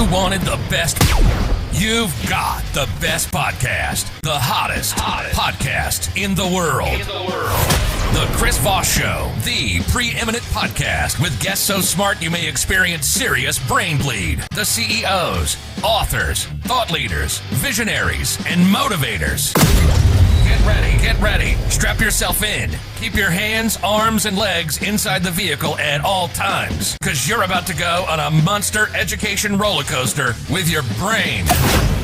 You wanted the best. You've got the best podcast. The hottest podcast in the world. The Chris Voss Show, the preeminent podcast with guests so smart you may experience serious brain bleed. The CEOs, authors, thought leaders, visionaries, and motivators. Get ready. Strap yourself in. Keep your hands, arms, and legs inside the vehicle at all times, because you're about to go on a monster education roller coaster with your brain.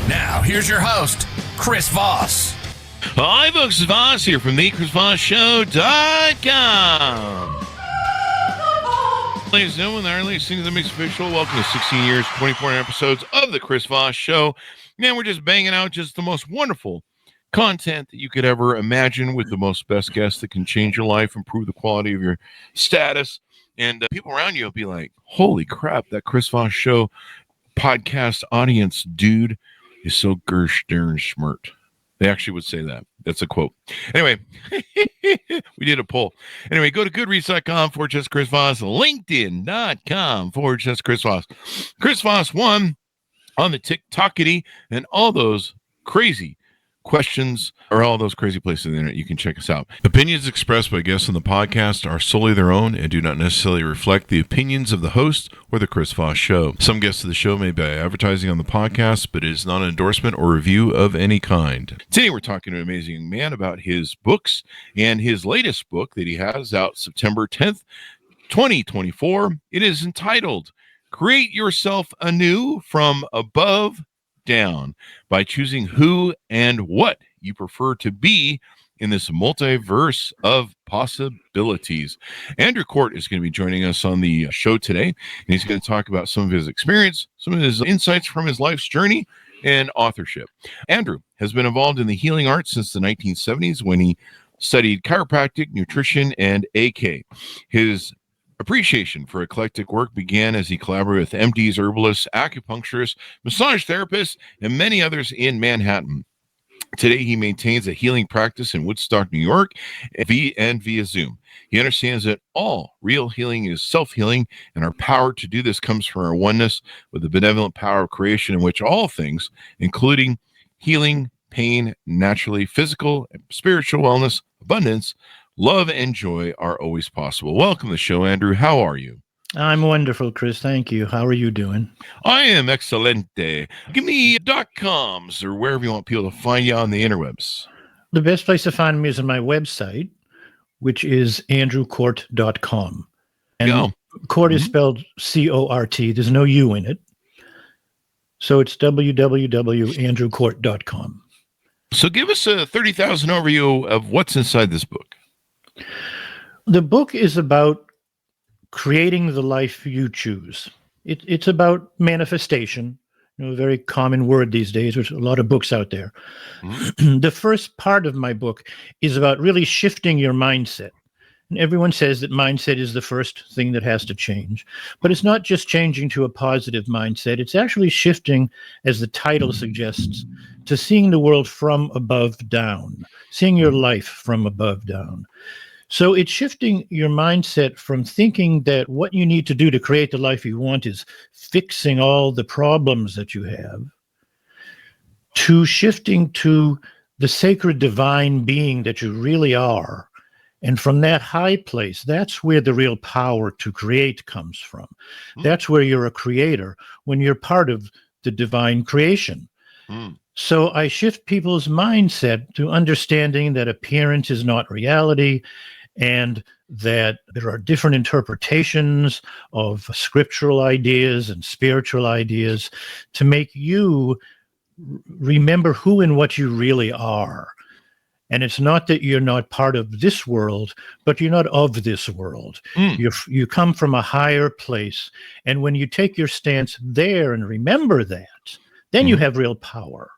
Now, here's your host, Chris Voss. Hi, folks. It's Voss here from the ChrisVossShow.com. Ladies and gentlemen, our latest thing that makes official. Welcome to 16 years, 24 episodes of the Chris Voss Show. Man, we're just banging out just the most wonderful content that you could ever imagine with the most best guests that can change your life, improve the quality of your status, and people around you will be like, holy crap, that Chris Voss Show podcast audience dude is so gersh darn smart. They actually would say that. That's a quote. Anyway, we did a poll. Anyway, go to goodreads.com/Chris Voss, LinkedIn.com/Chris Voss. Chris Voss won on the TikTokity and all those crazy questions or all those crazy places on the internet. You can check us out. Opinions expressed by guests on the podcast are solely their own and do not necessarily reflect the opinions of the host or the Chris Voss Show. Some guests of the show may be advertising on the podcast, but it is not an endorsement or review of any kind. Today we're talking to an amazing man about his books and his latest book that he has out September 10th, 2024. It is entitled Create Yourself Anew from Above Down by choosing who and what you prefer to be in this multiverse of possibilities. Andrew Cort is going to be joining us on the show today, and he's going to talk about some of his experience, some of his insights from his life's journey, and authorship. Andrew has been involved in the healing arts since the 1970s when he studied chiropractic, nutrition, and AK. His appreciation for eclectic work began as he collaborated with MDs, herbalists, acupuncturists, massage therapists, and many others in Manhattan. Today, he maintains a healing practice in Woodstock, New York, via Zoom. He understands that all real healing is self-healing, and our power to do this comes from our oneness with the benevolent power of creation, in which all things, including healing, pain, naturally, physical, and spiritual wellness, abundance, love, and joy are always possible. Welcome to the show, Andrew. How are you? I'm wonderful, Chris. Thank you. How are you doing? I am excelente. Give me .coms or wherever you want people to find you on the interwebs. The best place to find me is on my website, which is andrewcort.com. And Cort is spelled C-O-R-T. There's no U in it. So it's www.andrewcort.com. So give us a 30,000 overview of what's inside this book. The book is about creating the life you choose. It's about manifestation, a very common word these days. There's a lot of books out there. Mm-hmm. The first part of my book is about really shifting your mindset. And everyone says that mindset is the first thing that has to change. But it's not just changing to a positive mindset. It's actually shifting, as the title suggests, to seeing the world from above down, seeing your life from above down. So it's shifting your mindset from thinking that what you need to do to create the life you want is fixing all the problems that you have, to shifting to the sacred divine being that you really are. And from that high place, that's where the real power to create comes from. That's where you're a creator, when you're part of the divine creation. So I shift people's mindset to understanding that appearance is not reality, and that there are different interpretations of scriptural ideas and spiritual ideas to make you remember who and what you really are. And it's not that you're not part of this world, but you're not of this world. You come from a higher place. And when you take your stance there and remember that, then you have real power.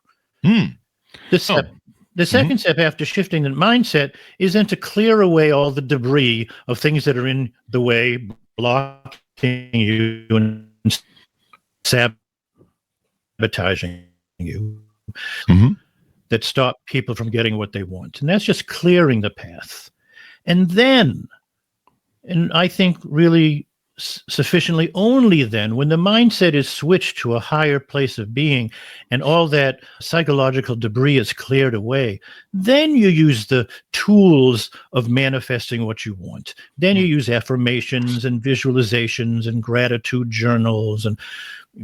The second step after shifting the mindset is then to clear away all the debris of things that are in the way, blocking you and sabotaging you, that stop people from getting what they want. And that's just clearing the path. And then, and I think really sufficiently only then when the mindset is switched to a higher place of being and all that psychological debris is cleared away, then you use the tools of manifesting what you want. Then you use affirmations and visualizations and gratitude journals and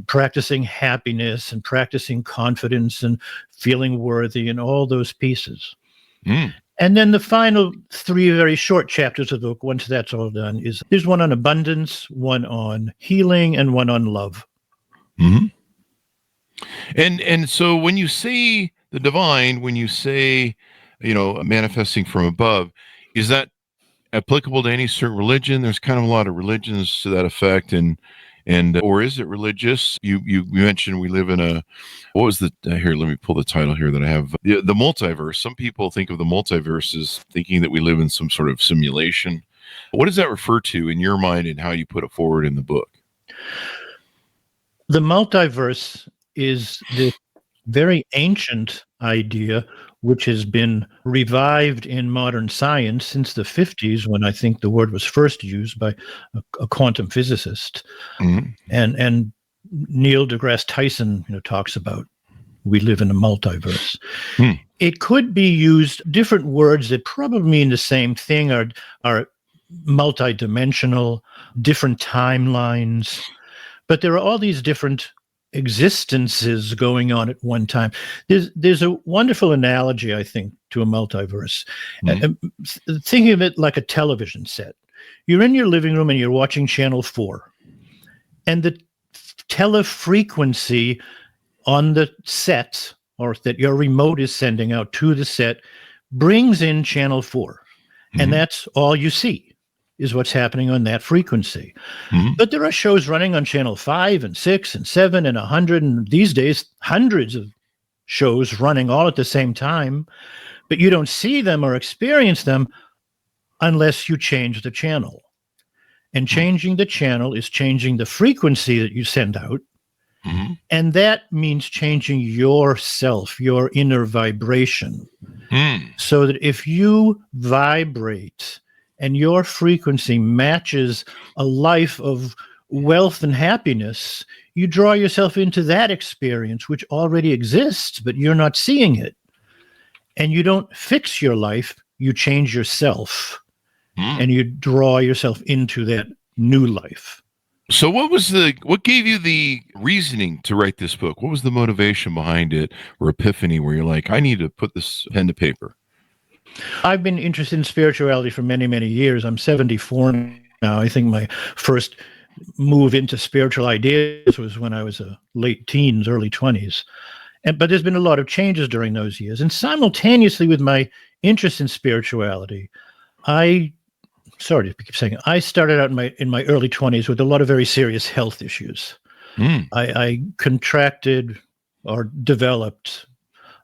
practicing happiness and practicing confidence and feeling worthy and all those pieces. And then the final 3 very short chapters of the book, once that's all done, there's one on abundance, one on healing, and one on love. Mm-hmm. And so when you say the divine, when you say, manifesting from above, is that applicable to any certain religion? There's kind of a lot of religions to that effect, and or is it religious? You mentioned we live in what was here, let me pull the title here that I have. The multiverse. Some people think of the multiverse as thinking that we live in some sort of simulation. What does that refer to in your mind and how you put it forward in the book? The multiverse is this very ancient idea which has been revived in modern science since the 50s, when I think the word was first used by a quantum physicist. Mm-hmm. And Neil deGrasse Tyson talks about we live in a multiverse. It could be used, different words that probably mean the same thing are multidimensional, different timelines, but there are all these different existences going on at one time. There's a wonderful analogy, I think, to a multiverse. Thinking of it like a television set. You're in your living room and you're watching Channel 4, and the telefrequency on the set, or that your remote is sending out to the set, brings in Channel 4. And that's all you see, is what's happening on that frequency. But there are shows running on Channel 5 and 6 and 7 and 100, and these days hundreds of shows running all at the same time, but you don't see them or experience them unless you change the channel. And changing the channel is changing the frequency that you send out, and that means changing yourself, your inner vibration, so that if you vibrate and your frequency matches a life of wealth and happiness, you draw yourself into that experience, which already exists, but you're not seeing it. And you don't fix your life, you change yourself, and you draw yourself into that new life. So what gave you the reasoning to write this book? What was the motivation behind it, or epiphany where you're like, I need to put this pen to paper? I've been interested in spirituality for many, many years. I'm 74 now. I think my first move into spiritual ideas was when I was late teens, early 20s. But there's been a lot of changes during those years. And simultaneously with my interest in spirituality, I started out in my early 20s with a lot of very serious health issues. I contracted or developed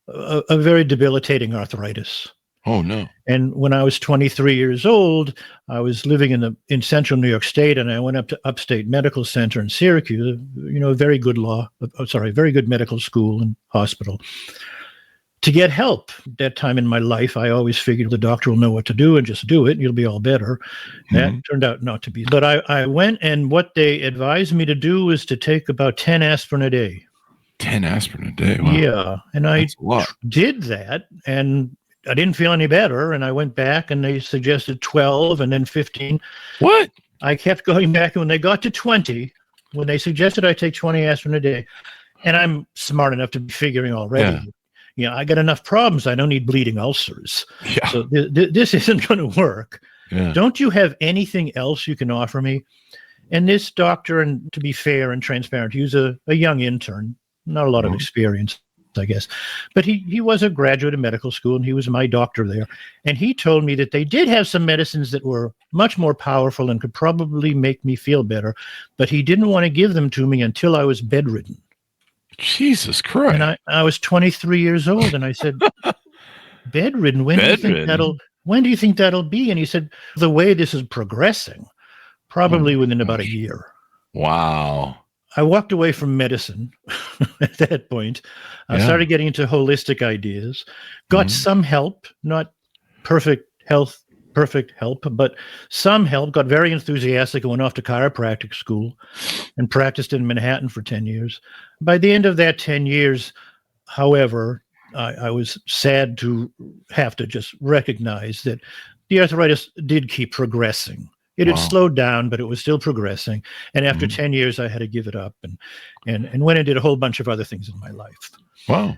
a very debilitating arthritis. Oh, no. And when I was 23 years old, I was living in central New York State, and I went up to Upstate Medical Center in Syracuse, very good very good medical school and hospital, to get help. At that time in my life, I always figured the doctor will know what to do and just do it, and you'll be all better. That turned out not to be. But I went, and what they advised me to do was to take about 10 aspirin a day. 10 aspirin a day? Wow. Yeah. And I did that, and I didn't feel any better, and I went back, and they suggested 12 and then 15. What? I kept going back, and when they got to 20, when they suggested I take 20 aspirin a day, and I'm smart enough to be figuring already, I got enough problems. I don't need bleeding ulcers. Yeah. So this isn't going to work. Yeah. Don't you have anything else you can offer me? And this doctor, and to be fair and transparent, he was a young intern, not a lot of experience, I guess. But he was a graduate of medical school, and he was my doctor there. And he told me that they did have some medicines that were much more powerful and could probably make me feel better, but he didn't want to give them to me until I was bedridden. Jesus Christ. And I was 23 years old, and I said, bedridden? When do you think that'll be? And he said, the way this is progressing, probably within about a year. Wow. I walked away from medicine at that point. I started getting into holistic ideas, got some help, not perfect health perfect help, but some help. Got very enthusiastic and went off to chiropractic school and practiced in Manhattan for 10 years. By the end of that 10 years, however, I was sad to have to just recognize that the arthritis did keep progressing. It had slowed down, but it was still progressing. And after 10 years, I had to give it up and went and did a whole bunch of other things in my life. Wow.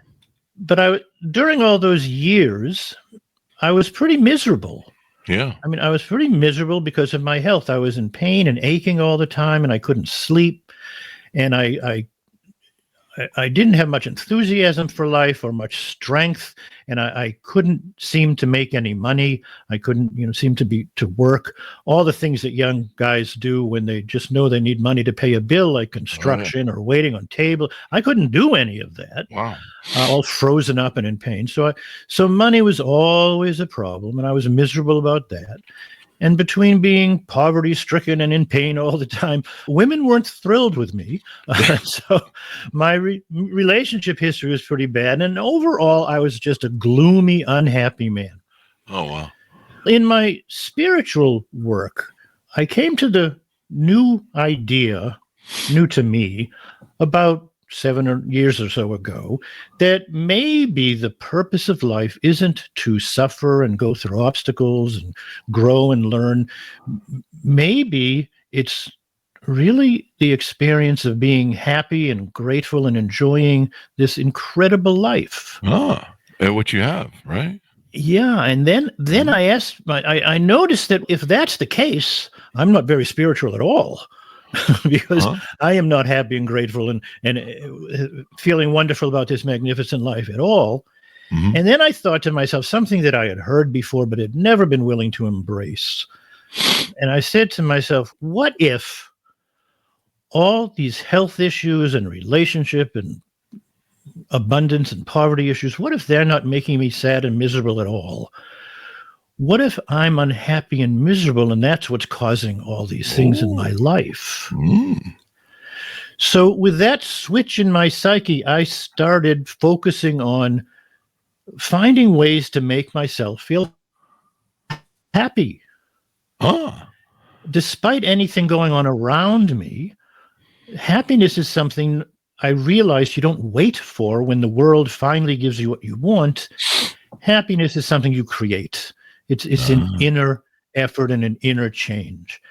But during all those years, I was pretty miserable. Yeah. I mean, I was pretty miserable because of my health. I was in pain and aching all the time, and I couldn't sleep. And I didn't have much enthusiasm for life or much strength, and I couldn't seem to make any money. I couldn't, seem to work. All the things that young guys do when they just know they need money to pay a bill, like construction or waiting on table. I couldn't do any of that. Wow. All frozen up and in pain. So money was always a problem, and I was miserable about that. And between being poverty-stricken and in pain all the time, women weren't thrilled with me. So my relationship history was pretty bad. And overall, I was just a gloomy, unhappy man. Oh, wow. In my spiritual work, I came to the new idea, new to me, about 7 years or so ago, that maybe the purpose of life isn't to suffer and go through obstacles and grow and learn. Maybe it's really the experience of being happy and grateful and enjoying this incredible life. And what you have, right? Yeah, and then I asked, I noticed that if that's the case, I'm not very spiritual at all. Because I am not happy and grateful and feeling wonderful about this magnificent life at all. And then I thought to myself, something that I had heard before but had never been willing to embrace. And I said to myself, what if all these health issues and relationship and abundance and poverty issues, what if they're not making me sad and miserable at all? What if I'm unhappy and miserable and that's what's causing all these things in my life? So with that switch in my psyche, I started focusing on finding ways to make myself feel happy. Despite anything going on around me, happiness is something I realized you don't wait for when the world finally gives you what you want. Happiness is something you create. It's an inner effort and an inner change.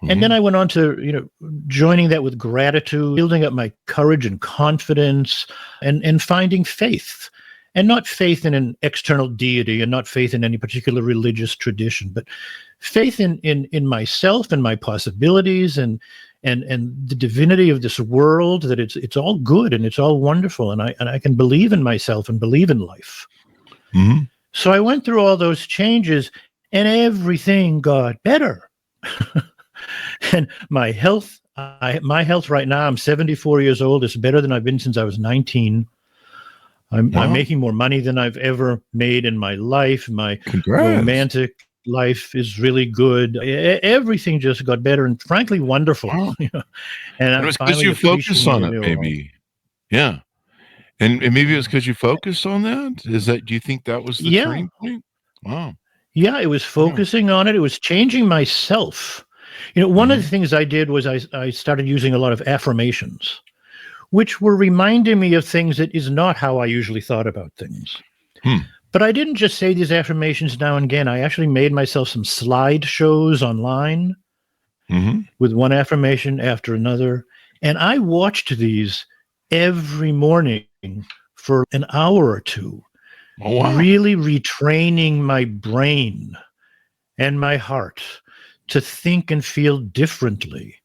And then I went on to, joining that with gratitude, building up my courage and confidence and finding faith. And not faith in an external deity and not faith in any particular religious tradition, but faith in myself and my possibilities and the divinity of this world, that it's all good and it's all wonderful. And I can believe in myself and believe in life. So I went through all those changes and everything got better. And my health right now, I'm 74 years old. It's better than I've been since I was 19. I'm making more money than I've ever made in my life. My romantic life is really good. Everything just got better and frankly wonderful. And it was because you focused on it, maybe. Yeah. And maybe it was because you focused on that? Do you think that was the turning point? Wow. Yeah, it was focusing on it. It was changing myself. One of the things I did was I started using a lot of affirmations, which were reminding me of things that is not how I usually thought about things. But I didn't just say these affirmations now and again. I actually made myself some slideshows online with one affirmation after another. And I watched these every morning for an hour or two, really retraining my brain and my heart to think and feel differently.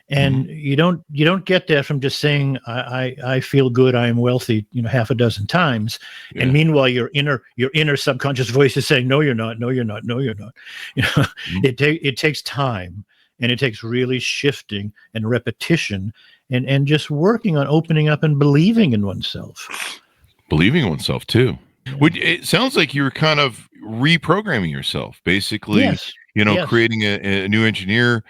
And you don't get that from just saying I feel good, I am wealthy, half a dozen times, and meanwhile your inner subconscious voice is saying no you're not, no you're not, no you're not. It takes time, and it takes really shifting and repetition and just working on opening up and believing in oneself. Believing in oneself too. It sounds like you were kind of reprogramming yourself, basically. Creating a new engineering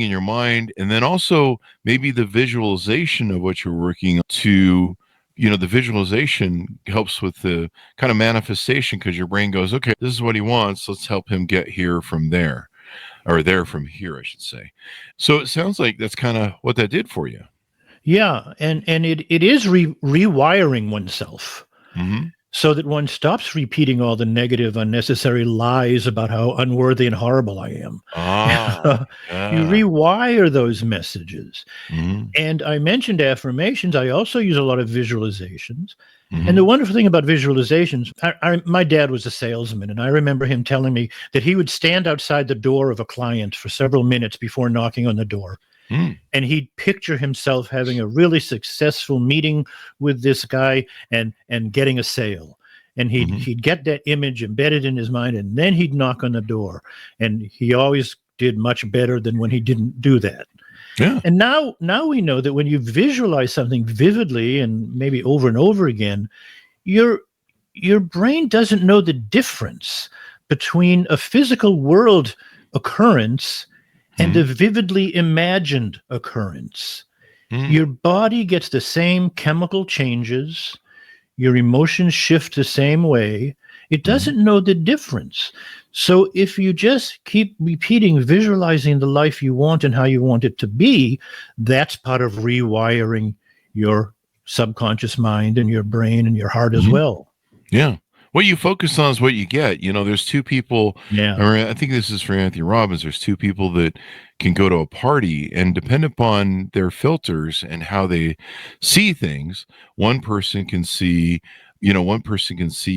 in your mind, and then also maybe the visualization of what you're working to, the visualization helps with the kind of manifestation, because your brain goes, okay, this is what he wants. Let's help him get here from there, or there from here, I should say. So it sounds like that's kind of what that did for you. Yeah, and it is rewiring oneself. Mm-hmm. So that one stops repeating all the negative, unnecessary lies about how unworthy and horrible I am. Ah, You rewire those messages. mm-hmm. And I mentioned affirmations. I also use a lot of visualizations. Mm-hmm. And the wonderful thing about visualizations, my dad was a salesman, and I remember him telling me that he would stand outside the door of a client for several minutes before knocking on the door. And he'd picture himself having a really successful meeting with this guy and getting a sale. And he'd get that image embedded in his mind, and then he'd knock on the door. And he always did much better than when he didn't do that. Yeah. And now we know that when you visualize something vividly and maybe over and over again, your brain doesn't know the difference between a physical world occurrence and a vividly imagined occurrence. Your body gets the same chemical changes. Your emotions shift the same way. It doesn't know the difference. So if you just keep repeating, visualizing the life you want and how you want it to be, that's part of rewiring your subconscious mind and your brain and your heart as well. Yeah. What you focus on is what you get. There's two people. Yeah. I think this is for Anthony Robbins. There's two people that can go to a party, and depend upon their filters and how they see things, one person can see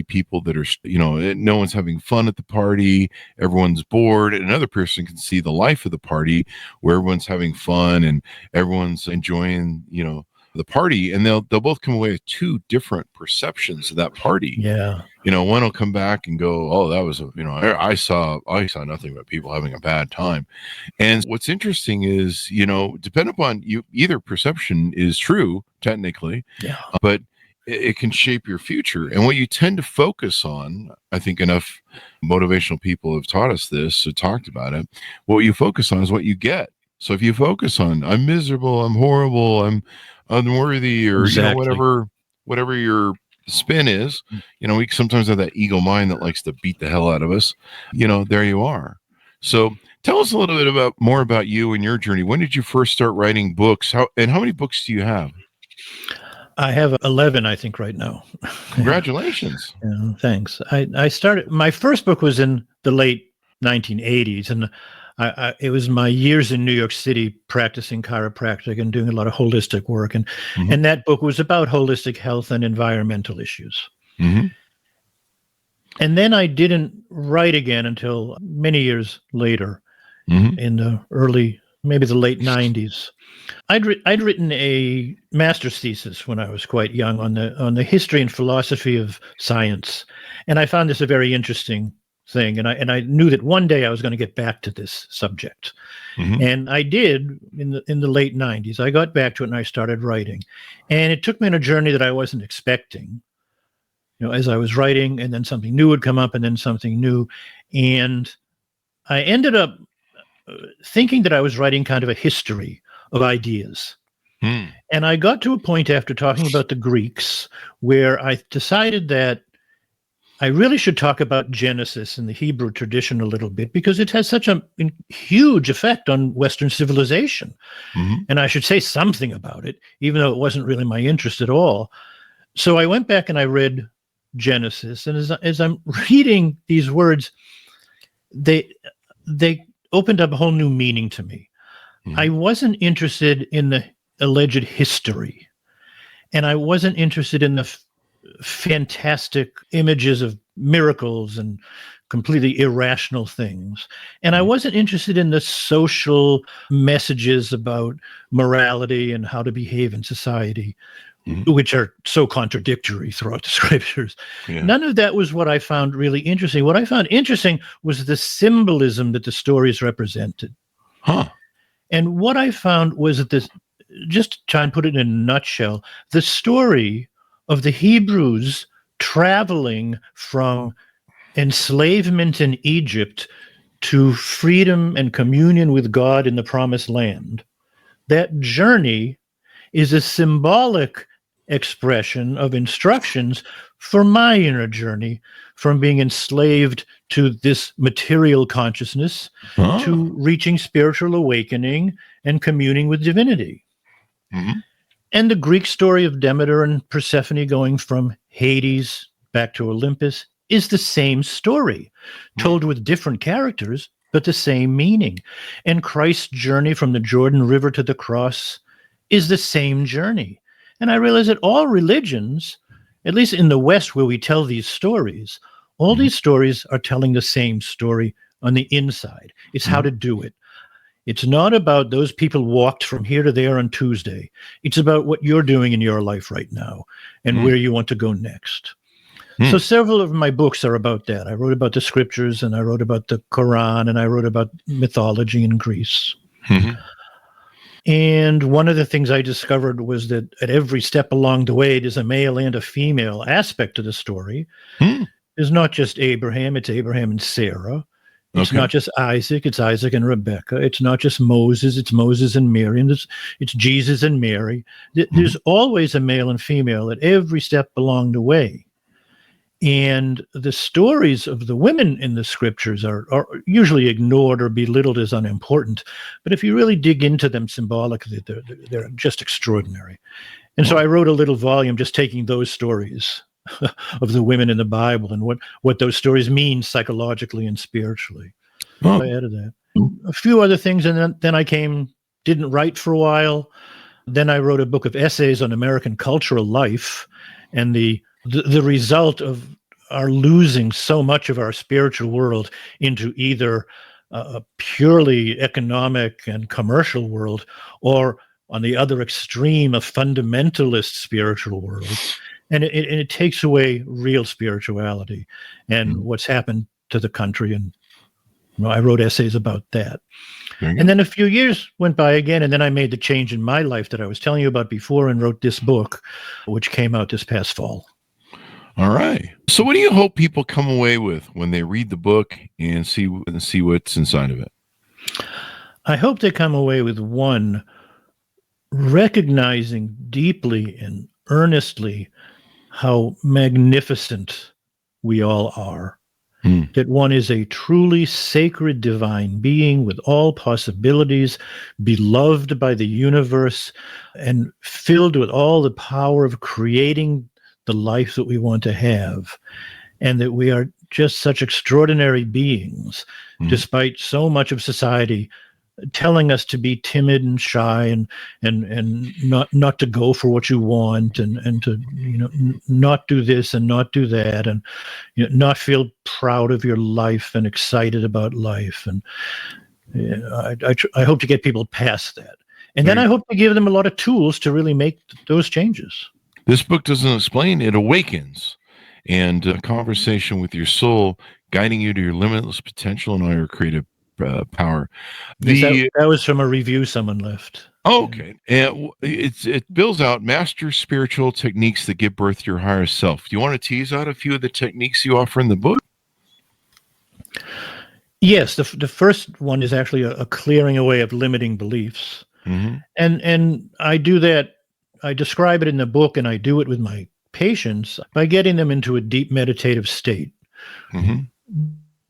people that are, no one's having fun at the party, everyone's bored. And another person can see the life of the party, where everyone's having fun and everyone's enjoying, the party, and they'll both come away with two different perceptions of that party. Yeah. One will come back and go, oh, that was I saw nothing but people having a bad time. And what's interesting is, depending upon you, either perception is true technically, but it can shape your future. And what you tend to focus on, I think enough motivational people have taught us this, or talked about it. What you focus on is what you get. So if you focus on, I'm miserable, I'm horrible, I'm unworthy, or whatever your spin is, we sometimes have that ego mind that likes to beat the hell out of us. There you are. So tell us a little bit more about you and your journey. When did you first start writing books? How many books do you have? I have 11, I think, right now. Congratulations. Yeah, thanks. I started, my first book was in the late 1980s, and it was my years in New York City practicing chiropractic and doing a lot of holistic work. And that book was about holistic health and environmental issues. And then I didn't write again until many years later, in the maybe the late 90s. I'd written a master's thesis when I was quite young on the history and philosophy of science. And I found this a very interesting thing, and I knew that one day I was going to get back to this subject, and I did in the late 90s. I got back to it and I started writing, and it took me on a journey that I wasn't expecting. As I was writing, and then something new would come up, and then something new, and I ended up thinking that I was writing kind of a history of ideas. And I got to a point after talking about the Greeks where I decided that I really should talk about Genesis and the Hebrew tradition a little bit, because it has such a huge effect on Western civilization. And I should say something about it, even though it wasn't really my interest at all. So I went back and I read Genesis. And as I'm reading these words, they opened up a whole new meaning to me. I wasn't interested in the alleged history, and I wasn't interested in the fantastic images of miracles and completely irrational things. And I wasn't interested in the social messages about morality and how to behave in society, which are so contradictory throughout the scriptures. None of that was what I found really interesting. What I found interesting was the symbolism that the stories represented. And what I found was that this, just to try and put it in a nutshell, the story of the Hebrews traveling from enslavement in Egypt to freedom and communion with God in the promised land, that journey is as symbolic expression of instructions for my inner journey from being enslaved to this material consciousness to reaching spiritual awakening and communing with divinity. Mm-hmm. And the Greek story of Demeter and Persephone going from Hades back to Olympus is the same story, told with different characters, but the same meaning. And Christ's journey from the Jordan River to the cross is the same journey. And I realize that all religions, at least in the West where we tell these stories, all these stories are telling the same story on the inside. It's how to do it. It's not about those people walked from here to there on Tuesday. It's about what you're doing in your life right now and where you want to go next. So several of my books are about that. I wrote about the scriptures, and I wrote about the Quran, and I wrote about mythology in Greece. And one of the things I discovered was that at every step along the way, there's a male and a female aspect to the story. It's not just Abraham, it's Abraham and Sarah. It's not just Isaac, it's Isaac and Rebecca. It's not just Moses, it's Moses and Miriam. It's Jesus and Mary. There's always a male and female at every step along the way. And the stories of the women in the scriptures are usually ignored or belittled as unimportant. But if you really dig into them symbolically, they're just extraordinary. And so I wrote a little volume just taking those stories of the women in the Bible and what those stories mean psychologically and spiritually. So I added that. A few other things, and then I didn't write for a while. Then I wrote a book of essays on American cultural life and the result of our losing so much of our spiritual world into either a purely economic and commercial world or on the other extreme, a fundamentalist spiritual world. And it takes away real spirituality and what's happened to the country. And I wrote essays about that. And then a few years went by again, and then I made the change in my life that I was telling you about before and wrote this book, which came out this past fall. All right. So what do you hope people come away with when they read the book and see what's inside of it? I hope they come away with one, recognizing deeply and earnestly how magnificent we all are. That one is a truly sacred divine being with all possibilities, beloved by the universe, and filled with all the power of creating the life that we want to have. And that we are just such extraordinary beings, despite so much of society telling us to be timid and shy and not to go for what you want and to not do this and not do that and not feel proud of your life and excited about life. And I hope to get people past that. And then I hope to give them a lot of tools to really make those changes. This book doesn't explain, it awakens. And a conversation with your soul, guiding you to your limitless potential and all your creative power. That was from a review someone left. Oh, okay. And it builds out master spiritual techniques that give birth to your higher self. Do you want to tease out a few of the techniques you offer in the book? Yes. The first one is actually a clearing away of limiting beliefs. And I do that. I describe it in the book, and I do it with my patients by getting them into a deep meditative state.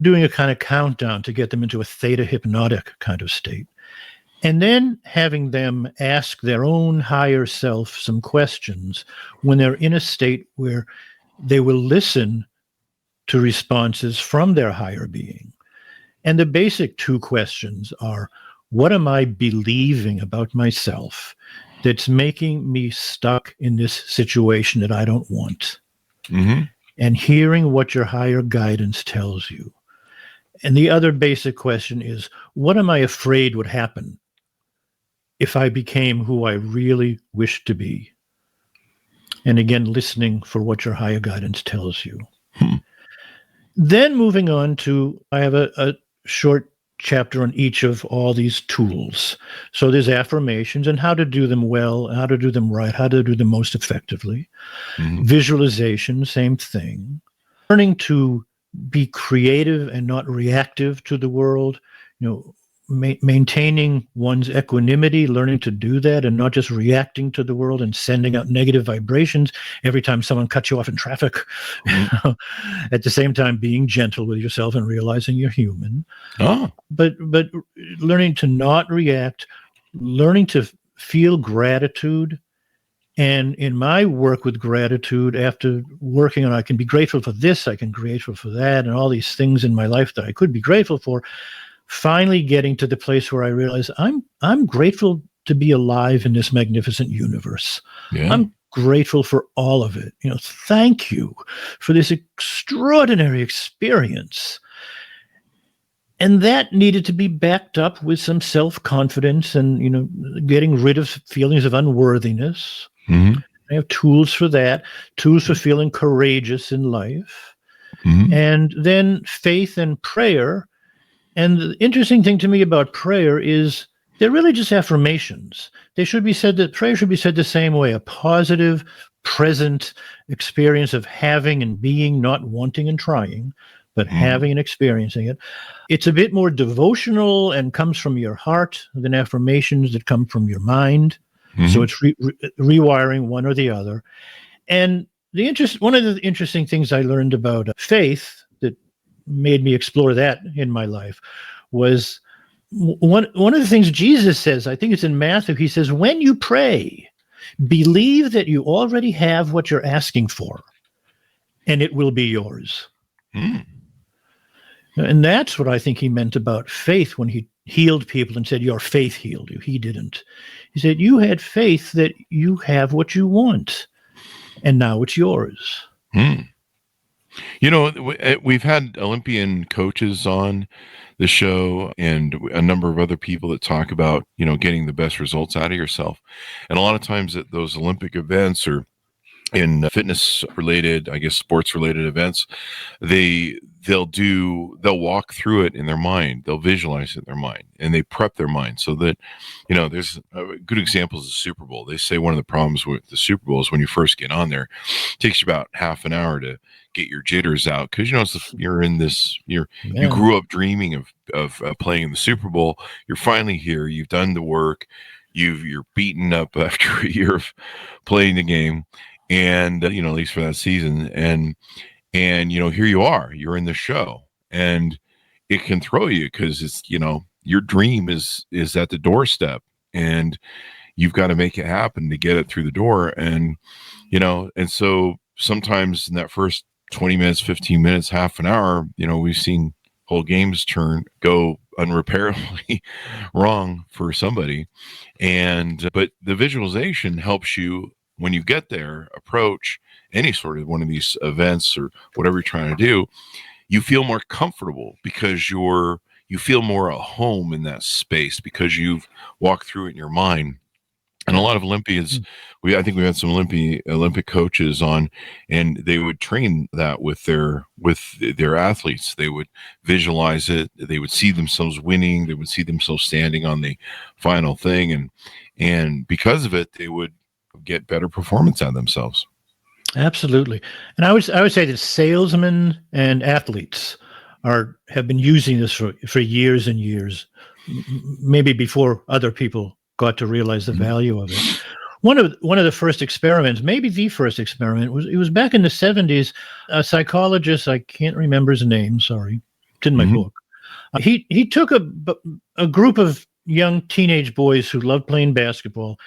Doing a kind of countdown to get them into a theta hypnotic kind of state. And then having them ask their own higher self some questions when they're in a state where they will listen to responses from their higher being. And the basic two questions are, what am I believing about myself that's making me stuck in this situation that I don't want? And hearing what your higher guidance tells you. And the other basic question is, what am I afraid would happen if I became who I really wish to be? And again, listening for what your higher guidance tells you. Then moving on to, I have a short chapter on each of all these tools. So there's affirmations and how to do them well, how to do them right, how to do them most effectively. Visualization, same thing. Learning to be creative and not reactive to the world, maintaining one's equanimity, learning to do that and not just reacting to the world and sending out negative vibrations every time someone cuts you off in traffic. At the same time, being gentle with yourself and realizing you're human. But learning to not react, learning to feel gratitude. And in my work with gratitude, after working on, I can be grateful for this, I can be grateful for that, and all these things in my life that I could be grateful for, finally getting to the place where I realize I'm grateful to be alive in this magnificent universe. Yeah. I'm grateful for all of it. Thank you for this extraordinary experience. And that needed to be backed up with some self-confidence and, getting rid of feelings of unworthiness. Mm-hmm. I have tools for that, tools for feeling courageous in life. Mm-hmm. And then faith and prayer. And the interesting thing to me about prayer is they're really just affirmations. Prayer should be said the same way, a positive, present experience of having and being, not wanting and trying, but having and experiencing it. It's a bit more devotional and comes from your heart than affirmations that come from your mind. Mm-hmm. So it's rewiring one or the other. And one of the interesting things I learned about faith that made me explore that in my life was one of the things Jesus says, I think it's in Matthew, he says, when you pray, believe that you already have what you're asking for, and it will be yours. Mm. And that's what I think he meant about faith when he healed people and said, your faith healed you. He didn't. He said, you had faith that you have what you want, and now it's yours. Mm. We've had Olympian coaches on the show and a number of other people that talk about, getting the best results out of yourself. And a lot of times at those Olympic events or in fitness related, I guess, sports related events, they'll walk through it in their mind. They'll visualize it in their mind and they prep their mind so that, there's good examples of the Super Bowl. They say one of the problems with the Super Bowl is when you first get on there, it takes you about half an hour to get your jitters out. Cause you're in this, you grew up dreaming of playing in the Super Bowl. You're finally here. You've done the work. You're beaten up after a year of playing the game. And, at least for that season. And here you are, you're in the show and it can throw you because it's, your dream is at the doorstep and you've got to make it happen to get it through the door. And, and so sometimes in that first 20 minutes, 15 minutes, half an hour, we've seen whole games go unrepairably wrong for somebody. But the visualization helps you when you get there, approach any sort of one of these events or whatever you're trying to do, you feel more comfortable because you feel more at home in that space because you've walked through it in your mind. And a lot of Olympians, I think we had some Olympic coaches on, and they would train that with their athletes. They would visualize it. They would see themselves winning. They would see themselves standing on the final thing, and because of it, they would get better performance out of themselves. Absolutely. And I would say that salesmen and athletes have been using this for years and years, maybe before other people got to realize the value of it. One of the first experiments, maybe the first experiment, was back in the 70s. A psychologist, I can't remember his name, sorry, it's in my book. He took a group of young teenage boys who loved playing basketball,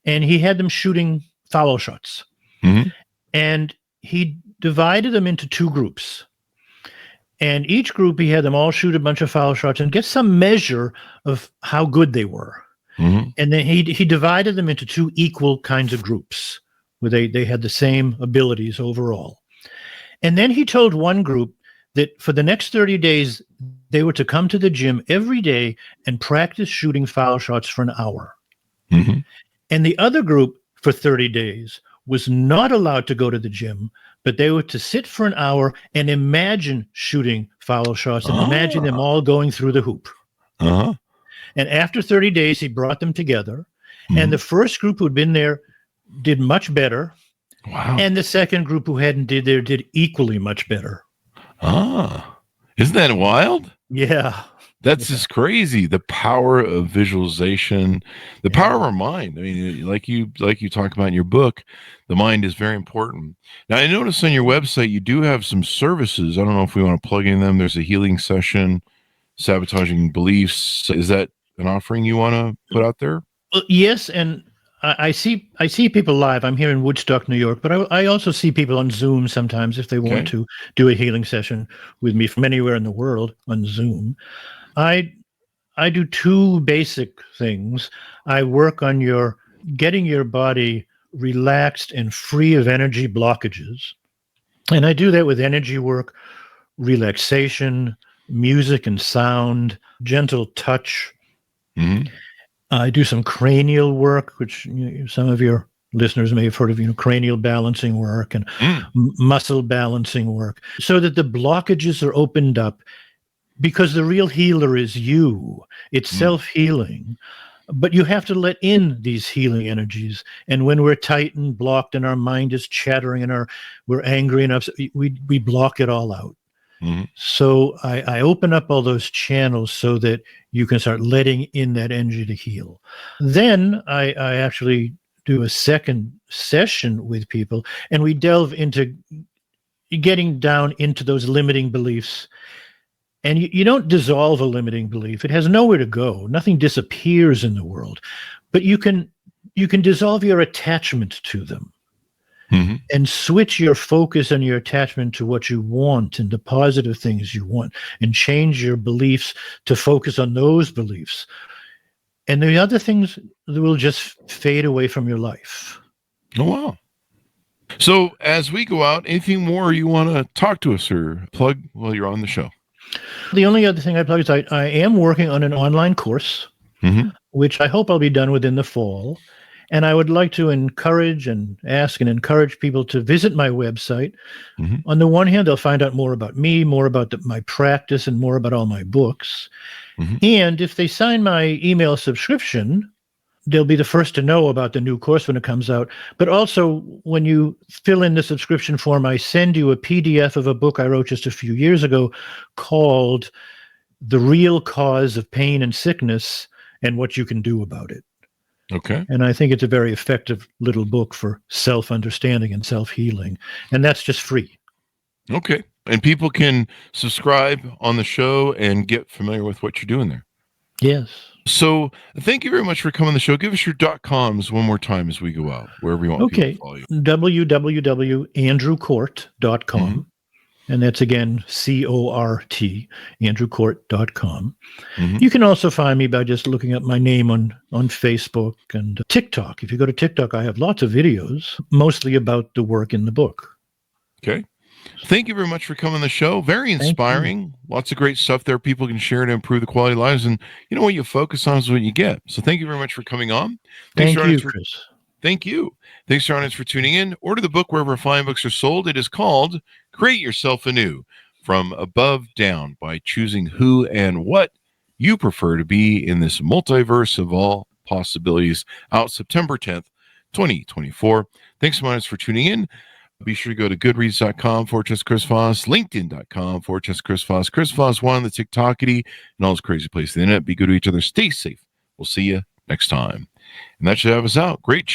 and he had them shooting foul shots. Mm-hmm. And he divided them into two groups. And each group, he had them all shoot a bunch of foul shots and get some measure of how good they were. Mm-hmm. And then he divided them into two equal kinds of groups where they had the same abilities overall. And then he told one group that for the next 30 days, they were to come to the gym every day and practice shooting foul shots for an hour. Mm-hmm. And the other group for 30 days was not allowed to go to the gym, but they were to sit for an hour and imagine shooting foul shots and imagine them all going through the hoop. Uh-huh. And after 30 days, he brought them together. Mm-hmm. And the first group who'd been there did much better. Wow. And the second group who hadn't did equally much better. Ah, isn't that wild? Yeah. That's just crazy. The power of visualization, the power of our mind. I mean, like you talk about in your book, the mind is very important. Now, I noticed on your website you do have some services. I don't know if we want to plug in them. There's a healing session, sabotaging beliefs. Is that an offering you want to put out there? Yes, and I see people live. I'm here in Woodstock, New York, but I also see people on Zoom sometimes if they want to do a healing session with me from anywhere in the world on Zoom. I do two basic things. I work on getting your body relaxed and free of energy blockages. And I do that with energy work, relaxation, music and sound, gentle touch. Mm-hmm. I do some cranial work, which some of your listeners may have heard of, cranial balancing work and muscle balancing work, so that the blockages are opened up, because the real healer is you. It's self-healing. But you have to let in these healing energies. And when we're tight and blocked and our mind is chattering and we're angry and upset, we block it all out. Mm-hmm. So I open up all those channels so that you can start letting in that energy to heal. Then I actually do a second session with people, and we delve into getting down into those limiting beliefs. And you don't dissolve a limiting belief. It has nowhere to go. Nothing disappears in the world. But you can dissolve your attachment to them. Mm-hmm. And switch your focus and your attachment to what you want and the positive things you want, and change your beliefs to focus on those beliefs. And the other things will just fade away from your life. Oh, wow. So as we go out, anything more you want to talk to us or plug while you're on the show? The only other thing I plug is I am working on an online course, which I hope I'll be done within the fall. And I would like to encourage people to visit my website. Mm-hmm. On the one hand, they'll find out more about me, more about my practice, and more about all my books. Mm-hmm. And if they sign my email subscription, they'll be the first to know about the new course when it comes out. But also, when you fill in the subscription form, I send you a PDF of a book I wrote just a few years ago called The Real Cause of Pain and Sickness and What You Can Do About It. Okay. And I think it's a very effective little book for self-understanding and self-healing. And that's just free. Okay. And people can subscribe on the show and get familiar with what you're doing there. Yes. So thank you very much for coming on the show. Give us your .coms one more time as we go out, wherever you want people to follow you. www.andrewcort.com. Mm-hmm. And that's again, Cort, andrewcort.com. Mm-hmm. You can also find me by just looking up my name on Facebook and TikTok. If you go to TikTok, I have lots of videos, mostly about the work in the book. Okay. Thank you very much for coming on the show. Very inspiring. Lots of great stuff there. People can share to improve the quality of lives. And what you focus on is what you get. So thank you very much for coming on. Thank you, Chris. Thank you. Thanks to our audience for tuning in. Order the book wherever fine books are sold. It is called Create Yourself Anew, From Above Down, by choosing who and what you prefer to be in this multiverse of all possibilities. Out September 10th, 2024. Thanks so much for tuning in. Be sure to go to goodreads.com/Chris Voss, linkedin.com/Chris Voss, Chris Voss 1 on the TikTokity, and all those crazy places on the internet. Be good to each other. Stay safe. We'll see you next time. And that should have us out. Great